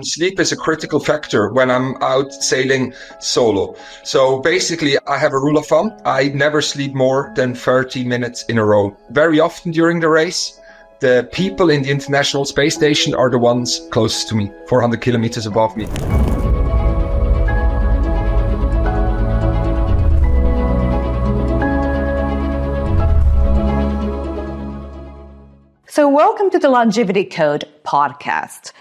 Sleep is a critical factor when I'm out sailing solo. So basically, I have a rule of thumb. I never sleep more than 30 minutes in a row. Very often during the race, the people in the International Space Station are the ones closest to me, 400 kilometers above me. So welcome to the Longevity Code podcast,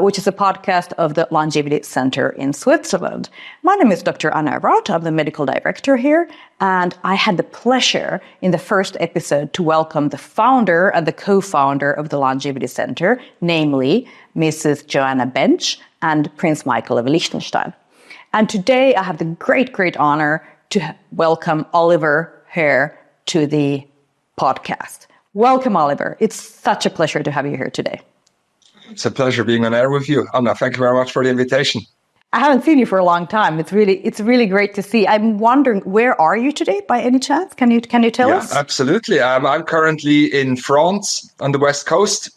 which is a podcast of the Longevity Center in Switzerland. My name is Dr. Anna Erat. I'm the medical director here, and I had the pleasure in the first episode to welcome the founder and the co-founder of the Longevity Center, namely Mrs. Joanna Bench and Prince Michael of Liechtenstein. And today I have the great honor to welcome Oliver Heer to the podcast. Welcome, Oliver. It's such a pleasure to have you here today. It's a pleasure being on air with you, Anna. Thank you very much for the invitation. I haven't seen you for a long time. It's really great to see. I'm wondering, where are you today by any chance? Can you tell us? Absolutely. I'm currently in France on the west coast,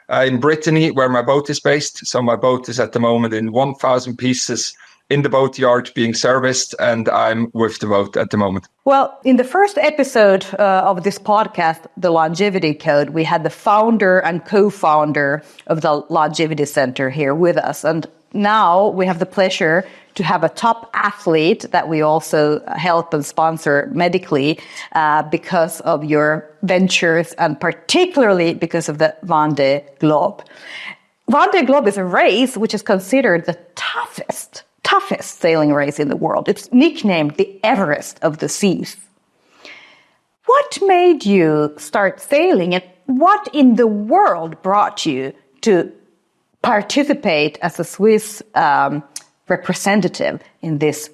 in Brittany, where my boat is based. So my boat is at the moment in 1,000 pieces in the boatyard being serviced, and I'm with the boat at the moment. Well, in the first episode of this podcast, The Longevity Code, we had the founder and co-founder of the Longevity Center here with us. And now we have the pleasure to have a top athlete that we also help and sponsor medically because of your ventures and particularly because of the Vendée Globe. Vendée Globe is a race which is considered the toughest sailing race in the world. It's nicknamed the Everest of the seas. What made you start sailing, and what in the world brought you to participate as a Swiss representative in this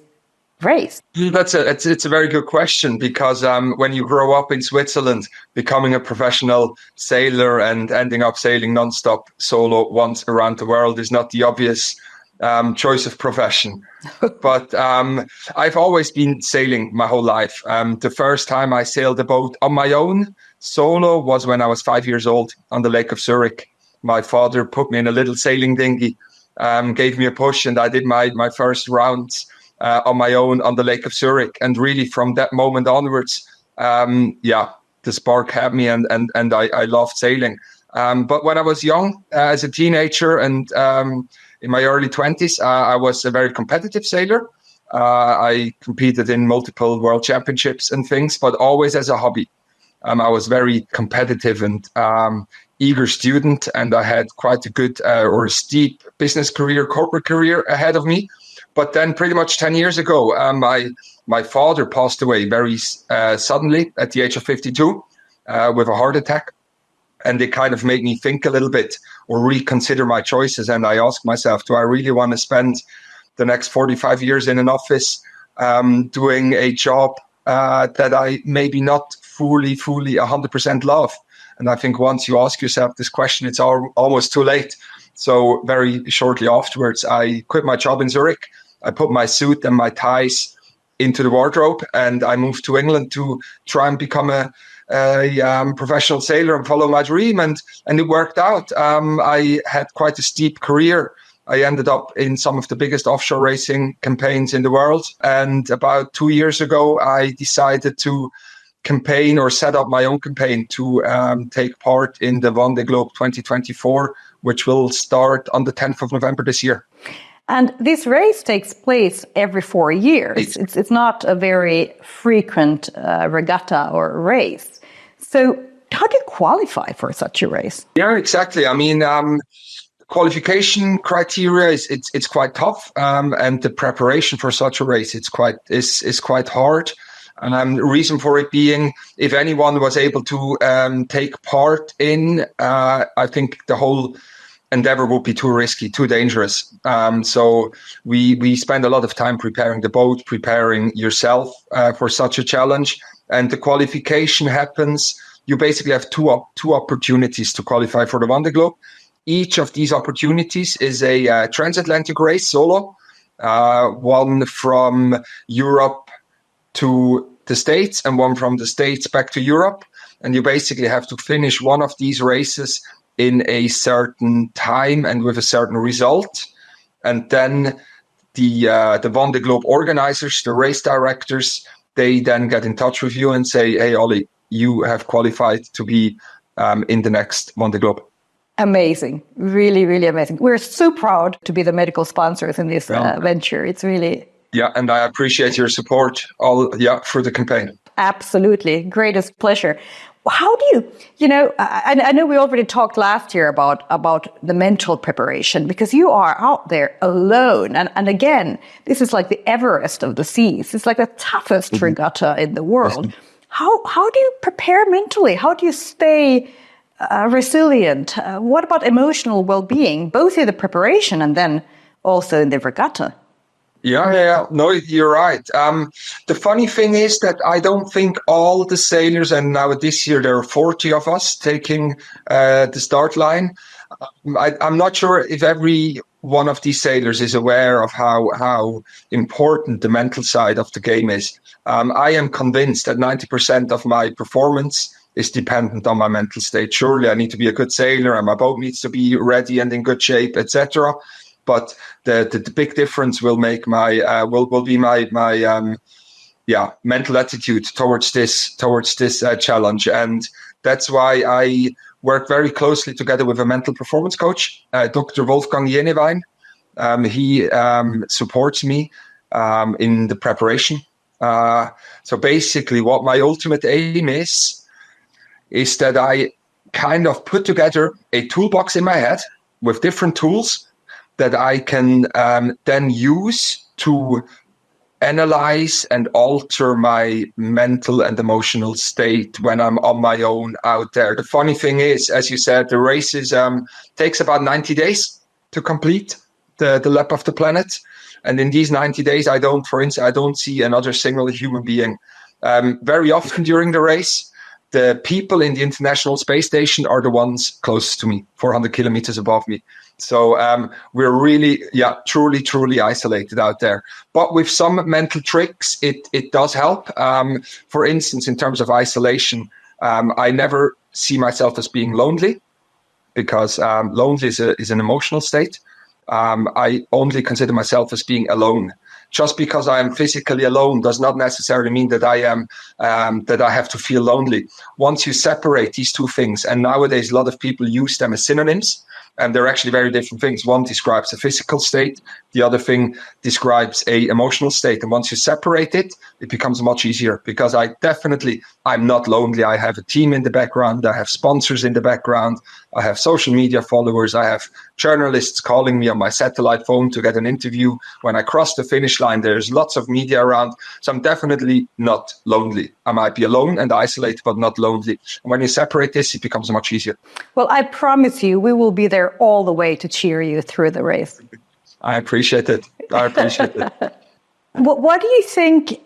race? It's a very good question, because when you grow up in Switzerland, becoming a professional sailor and ending up sailing nonstop solo once around the world is not the obvious choice of profession. But I've always been sailing my whole life. The first time I sailed a boat on my own solo was when I was 5 years old on the Lake of Zurich. My father put me in a little sailing dinghy, gave me a push, and I did my first rounds on my own on the Lake of Zurich. And really from that moment onwards, the spark had me, and I loved sailing. But when I was young, as a teenager and in my early 20s, I was a very competitive sailor. I competed in multiple world championships and things, but always as a hobby. I was very competitive and eager student, and I had quite a good or steep business career, corporate career ahead of me. But then pretty much 10 years ago, my father passed away very suddenly at the age of 52 with a heart attack. And it kind of made me think a little bit or reconsider my choices. And I asked myself, do I really want to spend the next 45 years in an office doing a job that I maybe not fully 100% love? And I think once you ask yourself this question, it's almost too late. So very shortly afterwards, I quit my job in Zurich. I put my suit and my ties into the wardrobe, and I moved to England to try and become a professional sailor and follow my dream, and it worked out. I had quite a steep career. I ended up in some of the biggest offshore racing campaigns in the world, and about 2 years ago I decided to campaign or set up my own campaign to take part in the Vendée Globe 2024, which will start on the 10th of November this year. And this race takes place every 4 years. It's not a very frequent regatta or race. So how do you qualify for such a race? Yeah, exactly. I mean, qualification criteria it's quite tough, and the preparation for such a race is quite hard. And the reason for it being, if anyone was able to take part in, I think the whole endeavor would be too risky, too dangerous. So we spend a lot of time preparing the boat, preparing yourself for such a challenge. And the qualification happens. You basically have two opportunities to qualify for the Vendée Globe. Each of these opportunities is a transatlantic race solo, one from Europe to the States and one from the States back to Europe. And you basically have to finish one of these races in a certain time and with a certain result. And then the Vendée Globe organizers, the race directors, they then get in touch with you and say, hey, Ollie, you have qualified to be in the next Vendée Globe. Amazing. Really, really amazing. We're so proud to be the medical sponsors in this venture. It's really... Yeah, and I appreciate your support for the campaign. Absolutely. Greatest pleasure. How do I know we already talked last year about the mental preparation, because you are out there alone. And again, this is like the Everest of the seas. It's like the toughest regatta in the world. How do you prepare mentally? How do you stay resilient? What about emotional well-being, both in the preparation and then also in the regatta? Yeah. No, you're right. The funny thing is that I don't think all the sailors, and now this year there are 40 of us taking the start line. I'm not sure if every one of these sailors is aware of how important the mental side of the game is. I am convinced that 90% of my performance is dependent on my mental state. Surely I need to be a good sailor and my boat needs to be ready and in good shape, etc. But the big difference will make will be my mental attitude towards this challenge, and that's why I work very closely together with a mental performance coach, Dr. Wolfgang Jenewein. He supports me in the preparation. So basically, what my ultimate aim is that I kind of put together a toolbox in my head with different tools that I can then use to analyze and alter my mental and emotional state when I'm on my own out there. The funny thing is, as you said, the race takes about 90 days to complete the lap of the planet. And in these 90 days, I don't see another single human being. Very often during the race, the people in the International Space Station are the ones closest to me, 400 kilometers above me. So we're really, truly isolated out there. But with some mental tricks, it does help. For instance, in terms of isolation, I never see myself as being lonely, because lonely is an emotional state. I only consider myself as being alone. Just because I am physically alone does not necessarily mean that I am that I have to feel lonely. Once you separate these two things, and nowadays a lot of people use them as synonyms, and they're actually very different things. One describes a physical state, the other thing describes a emotional state. And once you separate it, it becomes much easier, because I'm not lonely. I have a team in the background. I have sponsors in the background. I have social media followers. I have journalists calling me on my satellite phone to get an interview. When I cross the finish line, there's lots of media around. So I'm definitely not lonely. I might be alone and isolated, but not lonely. And when you separate this, it becomes much easier. Well, I promise you, we will be there all the way to cheer you through the race. I appreciate it. What do you think?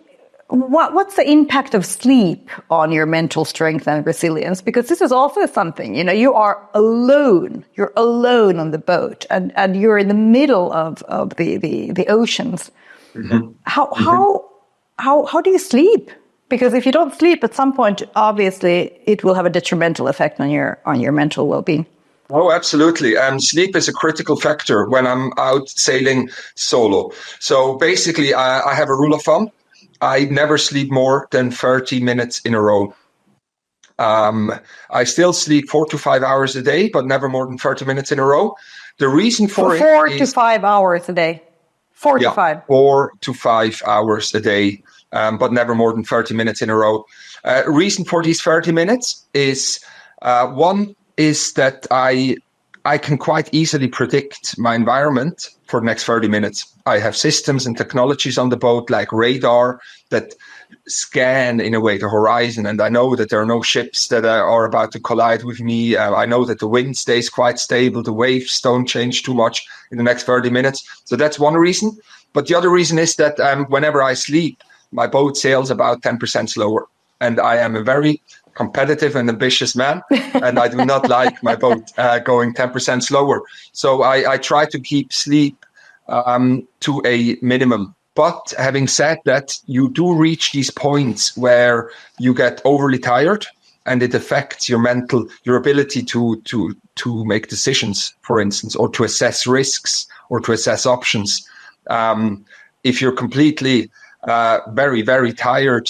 What's the impact of sleep on your mental strength and resilience? Because this is also something, you are alone. You're alone on the boat, and you're in the middle of the oceans. Mm-hmm. How do you sleep? Because if you don't sleep at some point, obviously it will have a detrimental effect on your mental well-being. Oh, absolutely. Sleep is a critical factor when I'm out sailing solo. So basically, I have a rule of thumb. I never sleep more than 30 minutes in a row. I still sleep 4 to 5 hours a day, but never more than 30 minutes in a row. The reason for it is 4 to 5 hours a day. 4 to 5. 4 to 5 hours a day, but never more than 30 minutes in a row. Reason for these 30 minutes is one is that I can quite easily predict my environment for the next 30 minutes. I have systems and technologies on the boat like radar that scan in a way the horizon, and I know that there are no ships that are about to collide with me. I know that the wind stays quite stable, the waves don't change too much in the next 30 minutes. So that's one reason. But the other reason is that whenever I sleep, my boat sails about 10% slower, and I am a very competitive and ambitious man, and I do not like my boat going 10% slower. So I try to keep sleep to a minimum. But having said that, you do reach these points where you get overly tired and it affects your ability to make decisions, for instance, or to assess risks or to assess options. If you're completely very, very tired,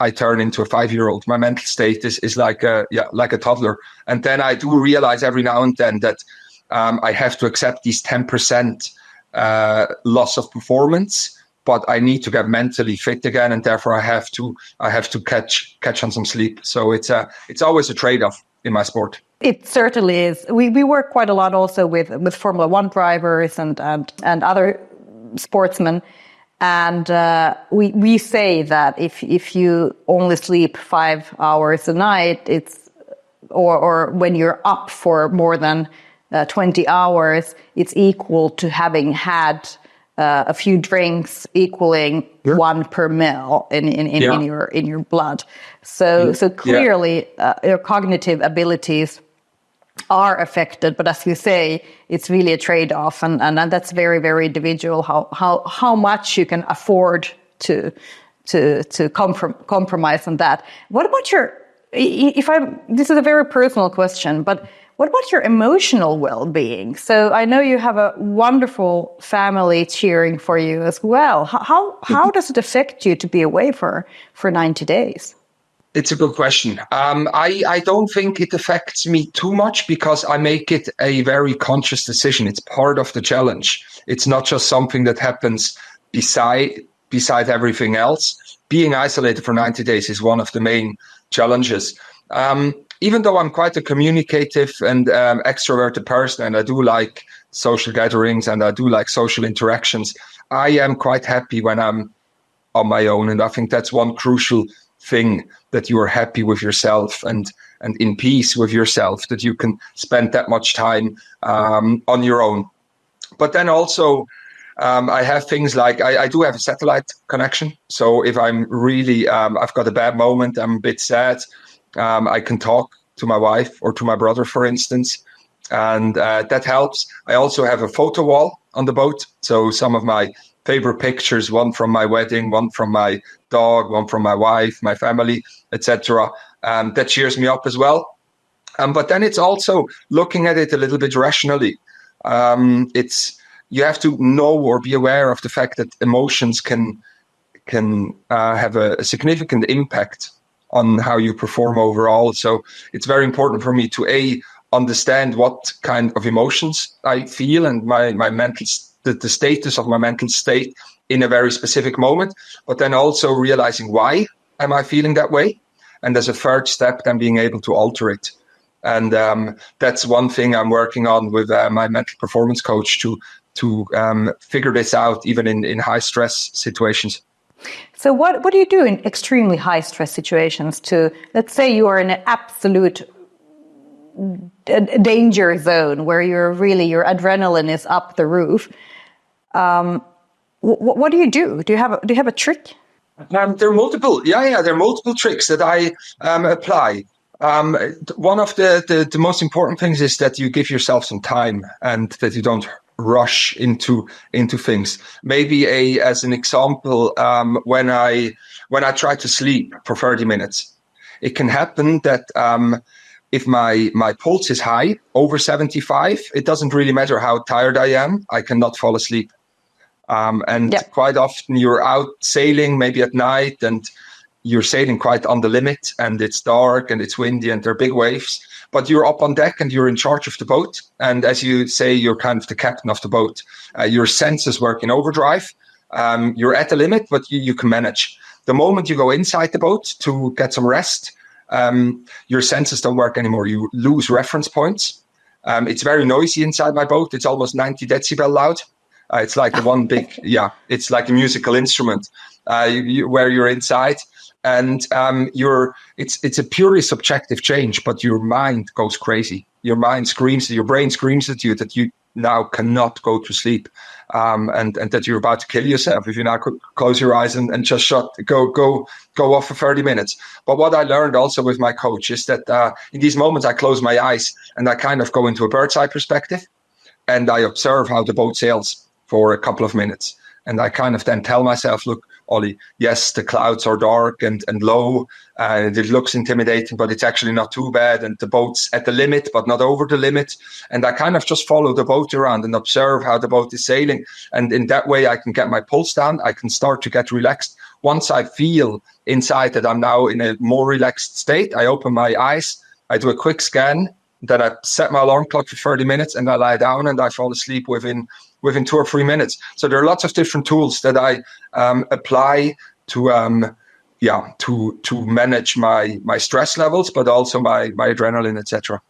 I turn into a 5-year-old. My mental state is like a toddler. And then I do realize every now and then that I have to accept these 10% loss of performance, but I need to get mentally fit again, and therefore I have to catch on some sleep. So it's always a trade-off in my sport. It certainly is. We work quite a lot also with Formula One drivers and other sportsmen. And we say that if you only sleep 5 hours a night, or when you're up for more than 20 hours, it's equal to having had a few drinks equaling 1 per mil in your blood. So clearly your cognitive abilities are affected, but as you say, it's really a trade-off, and that's very, very individual how much you can afford to compromise on that. What about this is a very personal question, but what about your emotional well-being? So I know you have a wonderful family cheering for you as well. How does it affect you to be away for 90 days? It's a good question. I don't think it affects me too much because I make it a very conscious decision. It's part of the challenge. It's not just something that happens beside everything else. Being isolated for 90 days is one of the main challenges. Even though I'm quite a communicative and extroverted person, and I do like social gatherings and I do like social interactions, I am quite happy when I'm on my own. And I think that's one crucial thing, that you are happy with yourself and in peace with yourself, that you can spend that much time on your own. But then also I have things like I do have a satellite connection. So if I'm really, I've got a bad moment, I'm a bit sad, I can talk to my wife or to my brother, for instance, and that helps. I also have a photo wall on the boat. So some of my favorite pictures, one from my wedding, one from my dog, one from my wife, my family, etc. That cheers me up as well. But then it's also looking at it a little bit rationally. You have to know or be aware of the fact that emotions can have a significant impact on how you perform overall. So it's very important for me to understand what kind of emotions I feel and my mental the status of my mental state in a very specific moment, but then also realizing why am I feeling that way, and as a third step, then being able to alter it. And that's one thing I'm working on with my mental performance coach to figure this out, even in high stress situations. So what do you do in extremely high stress situations? Let's say you are in an absolute danger zone where your adrenaline is up the roof. What do you do? Do you have a trick? There are multiple. There are multiple tricks that I apply. One of the most important things is that you give yourself some time and that you don't rush into things. Maybe as an example, when I try to sleep for 30 minutes, it can happen that if my pulse is high, over 75, it doesn't really matter how tired I am, I cannot fall asleep. Quite often you're out sailing, maybe at night, and you're sailing quite on the limit, and it's dark and it's windy and there are big waves, but you're up on deck and you're in charge of the boat. And as you say, you're kind of the captain of the boat. Your senses work in overdrive. You're at the limit, but you can manage. The moment you go inside the boat to get some rest, your senses don't work anymore. You lose reference points. It's very noisy inside my boat. It's almost 90 decibel loud. It's like the one big, it's like a musical instrument where you're inside, and it's a purely subjective change, but your mind goes crazy. Your brain screams at you that you now cannot go to sleep, and that you're about to kill yourself if you now close your eyes and just go off for 30 minutes. But what I learned also with my coach is that in these moments I close my eyes and I kind of go into a bird's eye perspective, and I observe how the boat sails for a couple of minutes. And I kind of then tell myself, look, Ollie. Yes, the clouds are dark and low, and it looks intimidating, but it's actually not too bad. And the boat's at the limit, but not over the limit. And I kind of just follow the boat around and observe how the boat is sailing. And in that way, I can get my pulse down. I can start to get relaxed. Once I feel inside that I'm now in a more relaxed state, I open my eyes, I do a quick scan, then I set my alarm clock for 30 minutes and I lie down and I fall asleep within 2 or 3 minutes. So there are lots of different tools that I apply to manage my stress levels, but also my adrenaline, etc.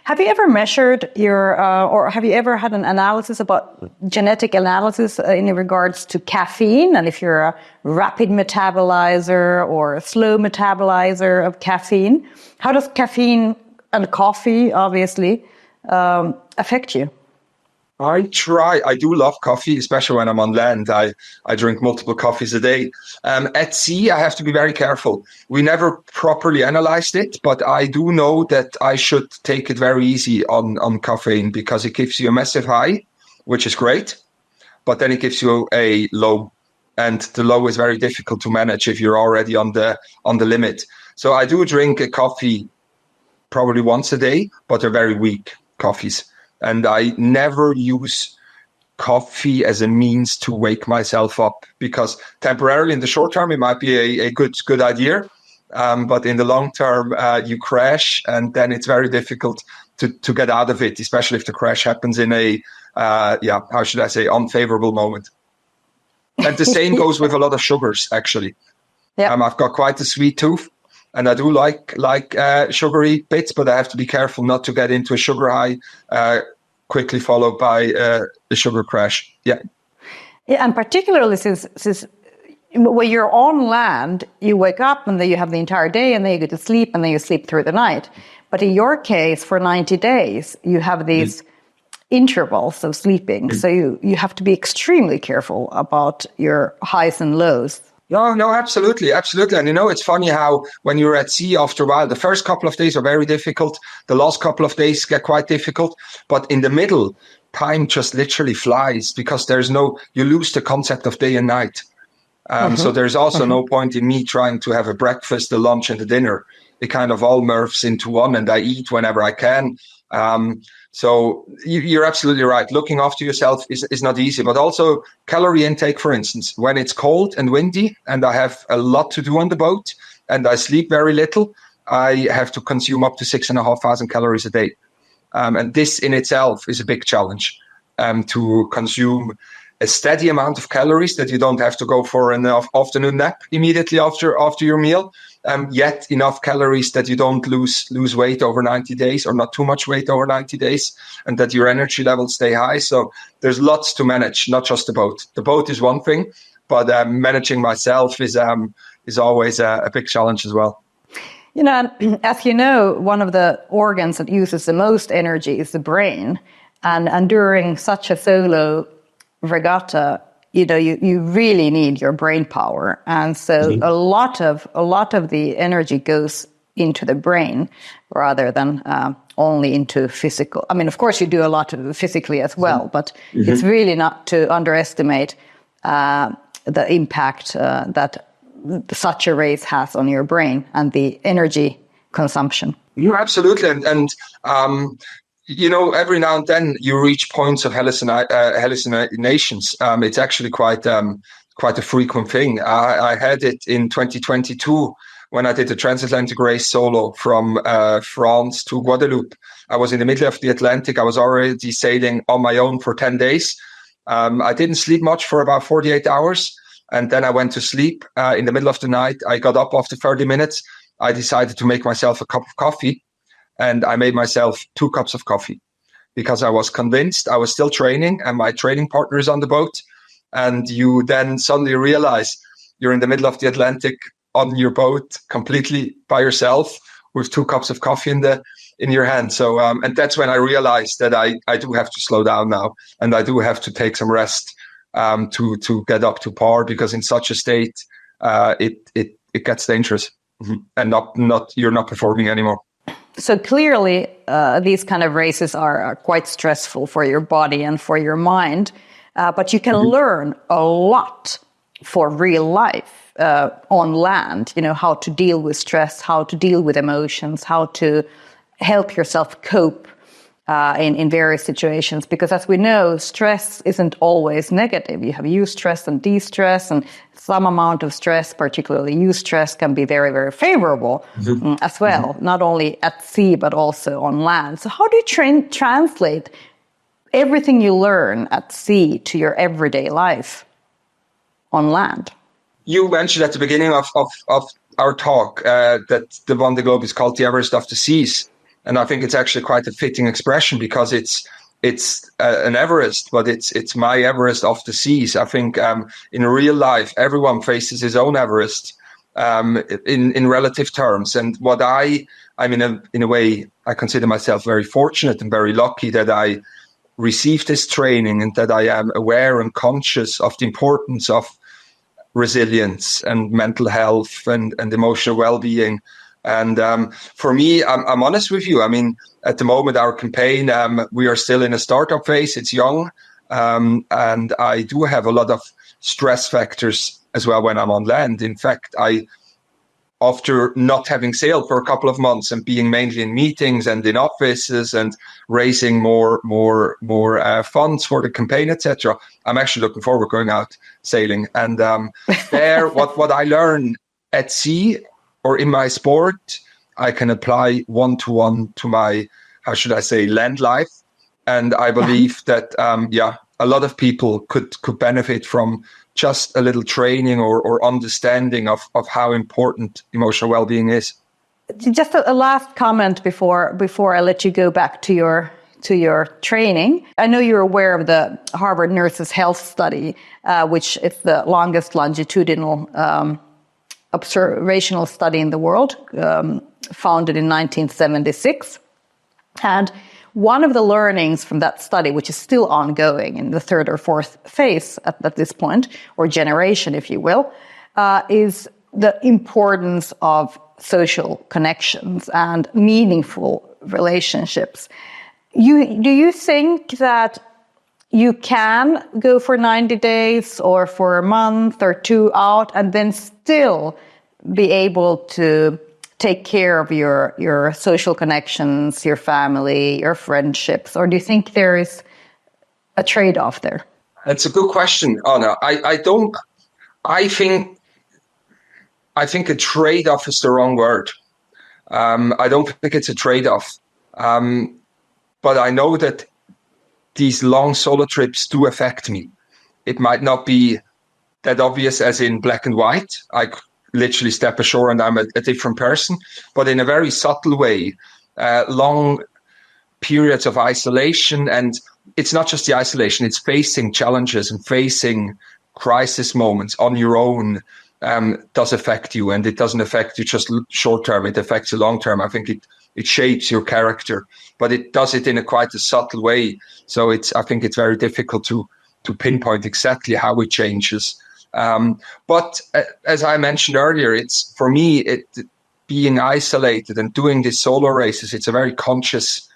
Have you ever measured or have you ever had an analysis about genetic analysis in regards to caffeine? And if you're a rapid metabolizer or a slow metabolizer of caffeine, how does caffeine and coffee obviously affect you? I do love coffee, especially when I'm on land. I drink multiple coffees a day. At sea, I have to be very careful. We never properly analyzed it, but I do know that I should take it very easy on caffeine because it gives you a massive high, which is great, but then it gives you a low. And the low is very difficult to manage if you're already on the limit. So I do drink a coffee probably once a day, but they're very weak coffees. And I never use coffee as a means to wake myself up because temporarily in the short term, it might be a good idea. But in the long term, you crash and then it's very difficult to get out of it, especially if the crash happens in a, unfavorable moment. And the same goes with a lot of sugars, actually. Yeah. I've got quite a sweet tooth. And I do like sugary bits, but I have to be careful not to get into a sugar high, quickly followed by a sugar crash. Yeah. Yeah, and particularly since when you're on land, you wake up and then you have the entire day, and then you go to sleep, and then you sleep through the night. But in your case, for 90 days, you have these intervals of sleeping. So you have to be extremely careful about your highs and lows. No, absolutely. And it's funny how when you're at sea after a while, the first couple of days are very difficult. The last couple of days get quite difficult. But in the middle, time just literally flies because you lose the concept of day and night. So there's also no point in me trying to have a breakfast, a lunch and a dinner. It kind of all merges into one and I eat whenever I can. So you're absolutely right. Looking after yourself is not easy, but also calorie intake, for instance, when it's cold and windy and I have a lot to do on the boat and I sleep very little, I have to consume up to 6,500 calories a day. And this in itself is a big challenge, to consume a steady amount of calories that you don't have to go for an afternoon nap immediately after your meal. Yet enough calories that you don't lose weight over 90 days or not too much weight over 90 days and that your energy levels stay high. So there's lots to manage, not just the boat. The boat is one thing, but managing myself is always a big challenge as well. As you know, one of the organs that uses the most energy is the brain. And during such a solo regatta, you really need your brain power. And so a lot of the energy goes into the brain rather than only into physical. I mean, of course, you do a lot physically as well, but it's really not to underestimate the impact that such a race has on your brain and the energy consumption. Yeah, absolutely. And every now and then you reach points of hallucinations. It's actually quite a frequent thing. I had it in 2022 when I did the transatlantic race solo from France to Guadeloupe. I was in the middle of the Atlantic. I was already sailing on my own for 10 days. I didn't sleep much for about 48 hours. And then I went to sleep in the middle of the night. I got up after 30 minutes. I decided to make myself a cup of coffee. And I made myself 2 cups of coffee because I was convinced I was still training and my training partner is on the boat. And you then suddenly realize you're in the middle of the Atlantic on your boat completely by yourself with 2 cups of coffee in your hand. So, and that's when I realized that I do have to slow down now and I do have to take some rest to get up to par, because in such a state, it gets dangerous and you're not performing anymore. So clearly, these kind of races are quite stressful for your body and for your mind, but you can learn a lot for real life on land, how to deal with stress, how to deal with emotions, how to help yourself cope in various situations. Because as we know, stress isn't always negative. You have eustress and de-stress, and some amount of stress, particularly eustress, can be very, very favorable as well, not only at sea, but also on land. So how do you translate everything you learn at sea to your everyday life on land? You mentioned at the beginning of our talk that the Vendée Globe is called the Everest of the Seas. And I think it's actually quite a fitting expression, because it's an Everest, but it's my Everest of the seas. I think in real life, everyone faces his own Everest in relative terms. And in a way, I consider myself very fortunate and very lucky that I received this training and that I am aware and conscious of the importance of resilience and mental health and emotional well-being. And for me, I'm honest with you. I mean, at the moment, our campaign, we are still in a startup phase. It's young. And I do have a lot of stress factors as well when I'm on land. In fact, after not having sailed for a couple of months and being mainly in meetings and in offices and raising more funds for the campaign, etc., I'm actually looking forward to going out sailing. And there, what I learn at sea or in my sport, I can apply one-to-one to my, how should I say, land life. And I believe that, a lot of people could benefit from just a little training or understanding of how important emotional well-being is. Just a last comment before I let you go back to your training. I know you're aware of the Harvard Nurses Health Study, which is the longest longitudinal observational study in the world, founded in 1976. And one of the learnings from that study, which is still ongoing in the third or fourth phase at this point, or generation, if you will, is the importance of social connections and meaningful relationships. Do you think that you can go for 90 days or for a month or two out and then still be able to take care of your social connections, your family, your friendships? Or do you think there is a trade-off there? That's a good question, Anna. I think a trade-off is the wrong word. I don't think it's a trade-off. But I know that these long solo trips do affect me. It might not be that obvious as in black and white. I literally step ashore and I'm a different person. But in a very subtle way, long periods of isolation, and it's not just the isolation, it's facing challenges and facing crisis moments on your own does affect you. And it doesn't affect you just short term, it affects you long term. I think it shapes your character, but it does it in quite a subtle way. So I think it's very difficult to pinpoint exactly how it changes. But as I mentioned earlier, it's for me, being isolated and doing these solo races, it's a very conscious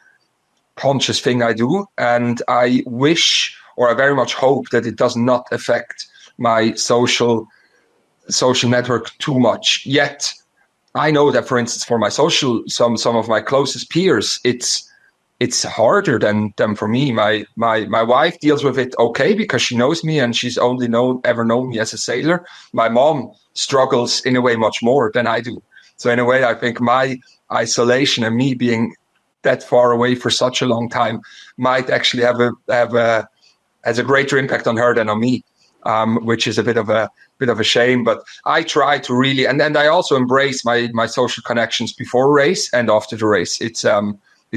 thing I do. And I wish, or I very much hope, that it does not affect my social network too much. Yet I know that, for instance, for my some of my closest peers, it's harder than for me. My wife deals with it okay because she knows me and she's only ever known me as a sailor. My mom struggles in a way much more than I do. So in a way, I think my isolation and me being that far away for such a long time might actually has a greater impact on her than on me, which is a bit of a shame. But I try to really, and I also embrace my social connections before a race and after the race. It's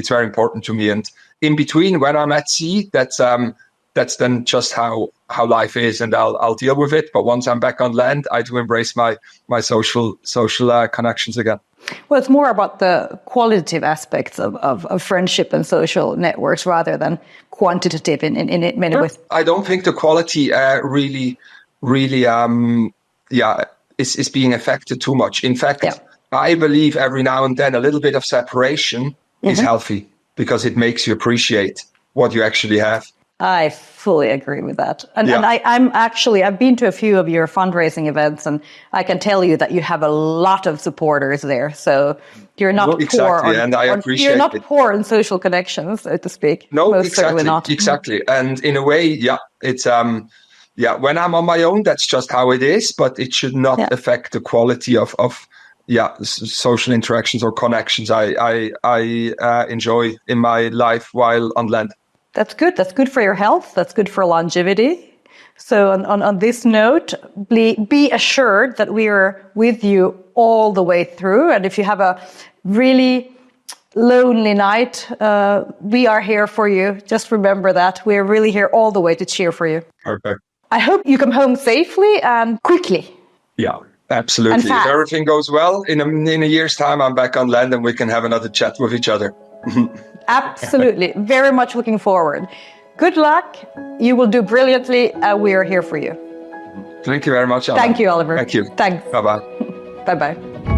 very important to me. And in between, when I'm at sea, that's then just how life is, and I'll deal with it. But once I'm back on land, I do embrace my social connections again. Well, it's more about the qualitative aspects of friendship and social networks rather than quantitative in many ways. I don't think the quality really is being affected too much. In fact, I believe every now and then a little bit of separation is healthy because it makes you appreciate what you actually have. I fully agree with that. And I've been to a few of your fundraising events, and I can tell you that you have a lot of supporters there. So you're not poor. Exactly, and I appreciate you're not it. poor in social connections, so to speak. No, Most exactly, certainly not. exactly. And in a way, it's when I'm on my own, that's just how it is. But it should not affect the quality of social interactions or connections I enjoy in my life while on land. That's good. That's good for your health. That's good for longevity. So on this note, be assured that we are with you all the way through. And if you have a really lonely night, we are here for you. Just remember that. We're really here all the way to cheer for you. Perfect. I hope you come home safely and quickly. Yeah, absolutely. If everything goes well, in a year's time, I'm back on land and we can have another chat with each other. Absolutely. Very much looking forward. Good luck. You will do brilliantly. We are here for you. Thank you very much, Anna. Thank you, Oliver. Thank you. Thanks. Bye-bye. Bye-bye.